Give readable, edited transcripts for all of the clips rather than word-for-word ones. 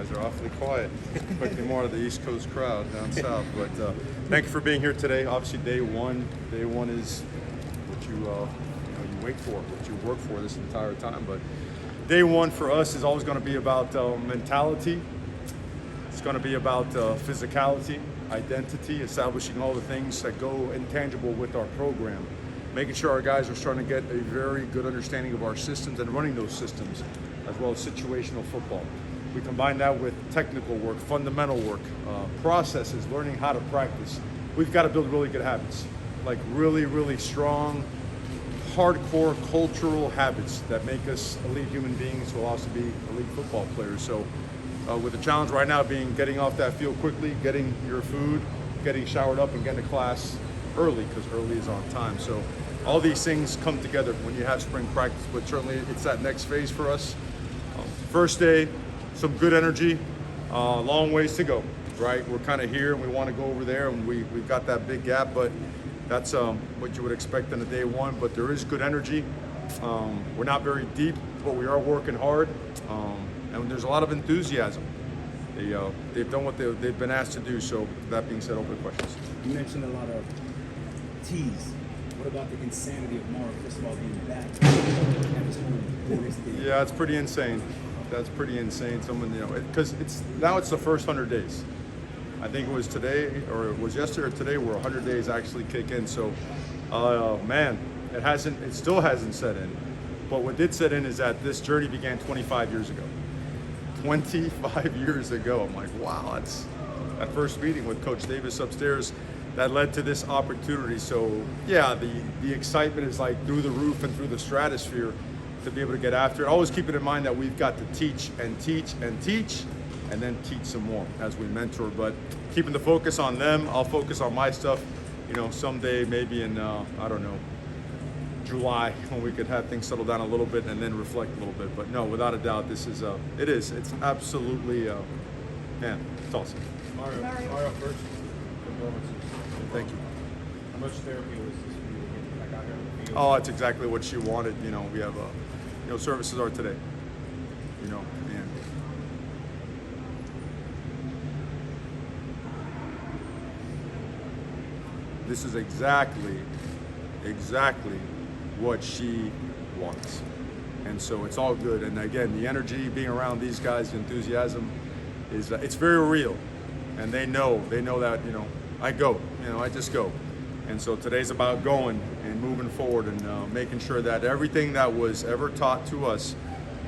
guys are awfully quiet. Expecting more of the East Coast crowd down south. But thank you for being here today. Obviously, day one. Day one is what you wait for, what you work for this entire time. But day one for us is always going to be about mentality. It's going to be about physicality, identity, establishing all the things that go intangible with our program. Making sure our guys are starting to get a very good understanding of our systems and running those systems, as well as situational football. We combine that with technical work, fundamental work, processes, learning how to practice. We've got to build really good habits, like really, really strong, hardcore cultural habits that make us elite human beings who will also be elite football players. So with the challenge right now being getting off that field quickly, getting your food, getting showered up and getting to class early, because early is on time. So all these things come together when you have spring practice, but certainly it's that next phase for us. First day, some good energy, long ways to go, right? We're kind of here and we want to go over there, and we've got that big gap, but that's what you would expect in a day one, but there is good energy. We're not very deep, but we are working hard, and there's a lot of enthusiasm. They've done what they've been asked to do, so that being said, open questions. You mentioned a lot of T's. What about the insanity of Mario Cristobal being back at his home? Yeah, it's pretty insane. That's pretty insane. Someone, because it's the first 100 days. I think it was today, or it was yesterday or today, where 100 days actually kick in. So, man, it still hasn't set in. But what did set in is that this journey began 25 years ago. 25 years ago. I'm like, wow, that's that first meeting with Coach Davis upstairs that led to this opportunity. So yeah, the excitement is like through the roof and through the stratosphere to be able to get after it. Always keeping in mind that we've got to teach and teach and teach, and then teach some more as we mentor. But keeping the focus on them, I'll focus on my stuff. Someday maybe in I don't know, July, when we could have things settle down a little bit and then reflect a little bit. But no, without a doubt, this is it's absolutely man, it's awesome. Mario, first. Thank you. How much therapy was this for you getting back out here on the field? Oh, that's exactly what she wanted. We have services are today. And this is exactly what she wants. And so it's all good. And again, the energy, being around these guys, the enthusiasm is it's very real. And they know that, I go, I just go. And so today's about going and moving forward and making sure that everything that was ever taught to us,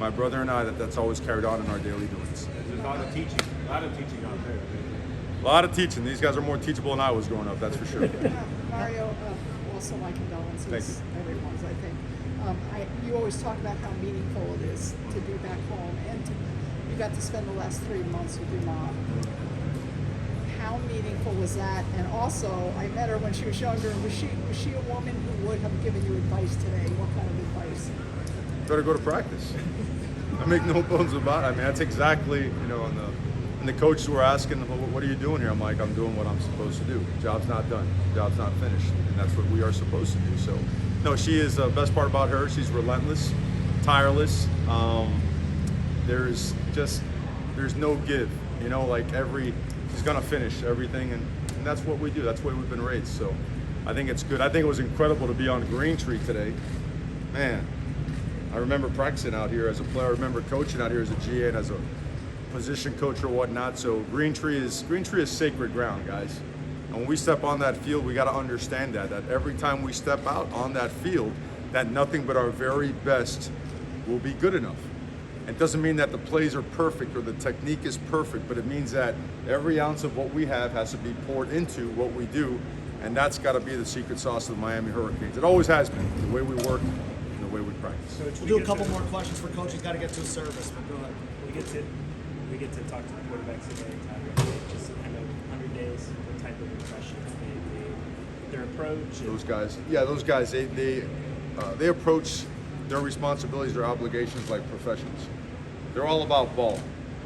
my brother and I, that's always carried on in our daily doings. There's a lot of teaching out there. A lot of teaching. These guys are more teachable than I was growing up, that's for sure. Mario, also my condolences, everyone's, I think. You always talk about how meaningful it is to be back home, and you got to spend the last 3 months with your mom. How meaningful was that? And also, I met her when she was younger. Was she a woman who would have given you advice today? What kind of advice? Better go to practice. I make no bones about it. I mean, that's exactly, and the coaches were asking, what are you doing here? I'm like, I'm doing what I'm supposed to do. Job's not done. Job's not finished. And that's what we are supposed to do. So, no, she is the best part about her. She's relentless, tireless. There's no give, she's gonna finish everything, and that's what we do. That's the way we've been raised. So I think it's good. I think it was incredible to be on Green Tree today. Man, I remember practicing out here as a player. I remember coaching out here as a GA and as a position coach or whatnot. So Green Tree is sacred ground, guys. And when we step on that field, we got to understand that every time we step out on that field, that nothing but our very best will be good enough. It doesn't mean that the plays are perfect or the technique is perfect, but it means that every ounce of what we have has to be poured into what we do, and that's got to be the secret sauce of the Miami Hurricanes. It always has been, the way we work and the way we practice. We'll do a couple more questions for Coach. He's got to get to a service, but go ahead. We get to talk to the quarterbacks today, Tyler. Just kind of 100 days, what type of impressions they made, their approach. Those guys, they approach their responsibilities, their obligations like professionals. They're all about ball.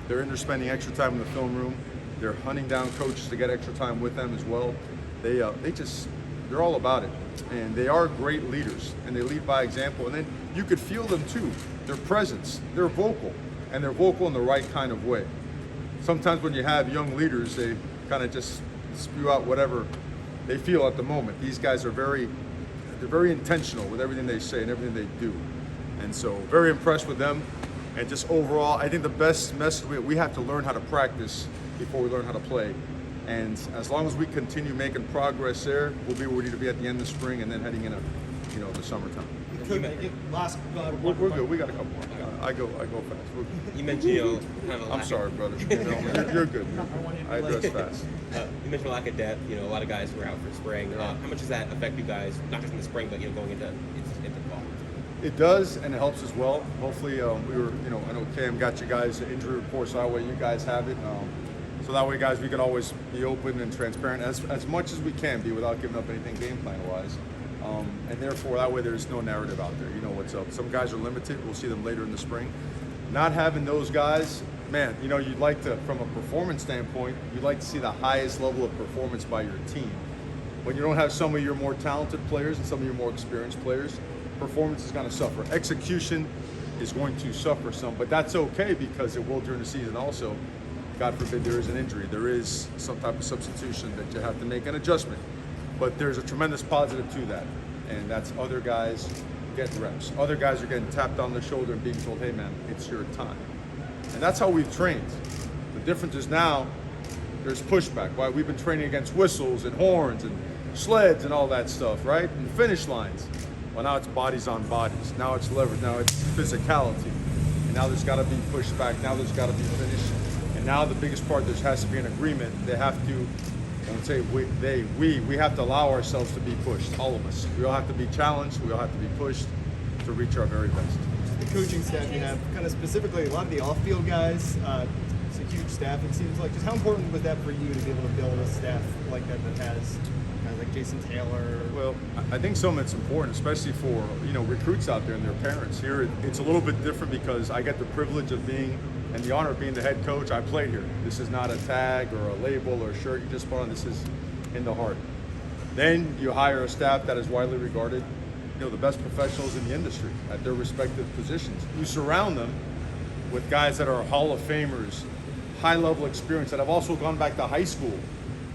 They're in there spending extra time in the film room. They're hunting down coaches to get extra time with them as well. They're all about it. And they are great leaders, and they lead by example. And then you could feel them too. Their presence, they're vocal, and they're vocal in the right kind of way. sometimes when you have young leaders, they kind of just spew out whatever they feel at the moment. These guys are they're very intentional with everything they say and everything they do. And so very impressed with them. And just overall, I think the best message, we have to learn how to practice before we learn how to play. And as long as we continue making progress there, we'll be where we need to be at the end of the spring and then heading into, the summertime. We're We're good. We got a couple more. I go fast. We're good. You mentioned, kind of a I'm lack sorry, brother. You're good. Man. I address fast. you mentioned a lack of depth. A lot of guys were out for spring. How much does that affect you guys, not just in the spring, but going into fall? It does, and it helps as well. Hopefully, we were, I know Cam got you guys injury reports, so that way you guys have it. So that way, guys, we can always be open and transparent as much as we can be without giving up anything game plan-wise. And therefore, that way there's no narrative out there. You know what's up. Some guys are limited. We'll see them later in the spring. Not having those guys, man, you'd like to, from a performance standpoint, you'd like to see the highest level of performance by your team. When you don't have some of your more talented players and some of your more experienced players, performance is going to suffer. Execution is going to suffer some, but that's okay because it will during the season also. God forbid there is an injury. There is some type of substitution that you have to make an adjustment. But there's a tremendous positive to that, and that's other guys getting reps. Other guys are getting tapped on the shoulder and being told, hey man, it's your time. And that's how we've trained. The difference is now there's pushback. Why? We've been training against whistles and horns and sleds and all that stuff, right? And finish lines. Well, now it's bodies on bodies. Now it's leverage. Now it's physicality. And now there's got to be pushback. Now there's got to be finish. And now the biggest part, there has to be an agreement. They have to, I would say we have to allow ourselves to be pushed, all of us. We all have to be challenged. We all have to be pushed to reach our very best. The coaching staff you have, kind of specifically a lot of the off-field guys, it's a huge staff, it seems like. Just how important was that for you to be able to build a staff like that has guys like Jason Taylor? Well, I think some of it's important, especially for recruits out there and their parents. Here, it's a little bit different because I get the privilege of being and the honor of being the head coach. I played here. This is not a tag or a label or a shirt you just put on. This is in the heart. Then you hire a staff that is widely regarded, the best professionals in the industry at their respective positions. You surround them with guys that are Hall of Famers, high-level experience, that have also gone back to high school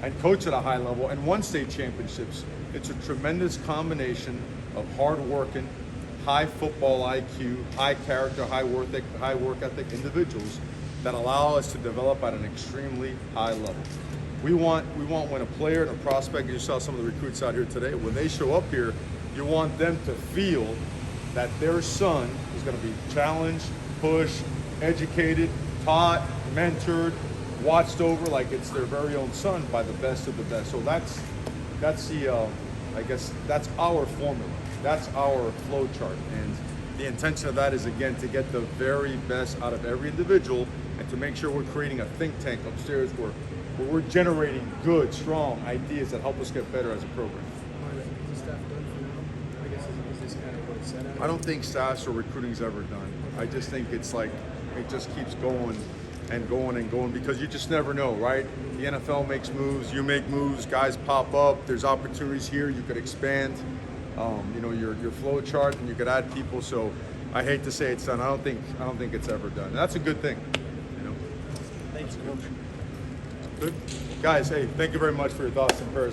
and coached at a high level and won state championships. It's a tremendous combination of hard-working, high football IQ, high character, high work ethic individuals that allow us to develop at an extremely high level. We want when a player and a prospect, you saw some of the recruits out here today, when they show up here, you want them to feel that their son is going to be challenged, pushed, educated, taught, mentored, watched over like it's their very own son by the best of the best. So that's the I guess that's our formula. That's our flow chart, and the intention of that is, again, to get the very best out of every individual and to make sure we're creating a think tank upstairs where we're generating good, strong ideas that help us get better as a program. Is the staff done for now? I guess is this kind of what it's set at? I don't think staffs or recruiting's ever done. I just think it's like it just keeps going and going and going because you just never know, right? The NFL makes moves, you make moves, guys pop up, there's opportunities here, you could expand. Your flow chart, and you could add people. So I hate to say it's done. I don't think it's ever done. And that's a good thing. Thanks, Coach. Good, guys. Hey, thank you very much for your thoughts and prayers.